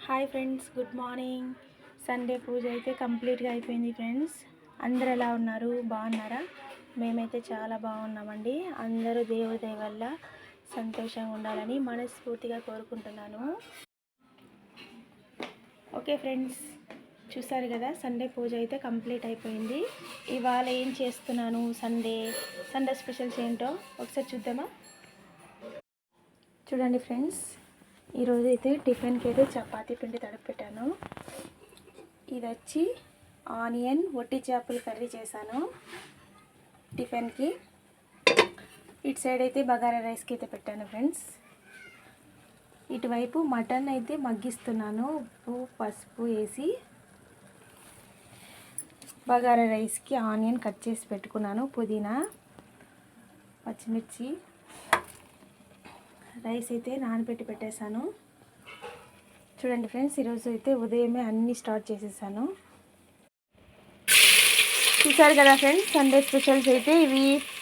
Hi friends, good morning. Sunday పూజ అయితే కంప్లీట్గా అయిపోయింది ఫ్రెండ్స్. అందరు ఎలా ఉన్నారు? బాగున్నారా? మేమైతే చాలా బాగున్నామండి. అందరూ దేవుడి దయ వల్ల సంతోషంగా ఉండాలని మనస్ఫూర్తిగా కోరుకుంటున్నాను. ఓకే ఫ్రెండ్స్, చూసారు కదా, సండే పూజ అయితే కంప్లీట్ అయిపోయింది. ఇవాళ ఏం చేస్తున్నాను, సండే స్పెషల్స్ ఏంటో ఒకసారి చూద్దామా? చూడండి ఫ్రెండ్స్, ఈరోజు అయితే టిఫిన్కి అయితే చపాతీ పిండి తడిపెట్టాను. ఇది వచ్చి ఆనియన్ వట్టి చేపల కర్రీ చేశాను టిఫిన్కి. ఇటు సైడ్ అయితే బగారా రైస్కి అయితే పెట్టాను ఫ్రెండ్స్. ఇటువైపు మటన్ అయితే మగ్గిస్తున్నాను, ఉప్పు పసుపు వేసి. బగారా రైస్కి ఆనియన్ కట్ చేసి పెట్టుకున్నాను, పుదీనా పచ్చిమిర్చి. రైస్ అయితే నానబెట్టి పెట్టేశాను. చూడండి ఫ్రెండ్స్, ఈరోజు అయితే ఉదయమే అన్నీ స్టార్ట్ చేసేసాను. చూసారు కదా ఫ్రెండ్స్, సండే స్పెషల్స్ అయితే ఇవి.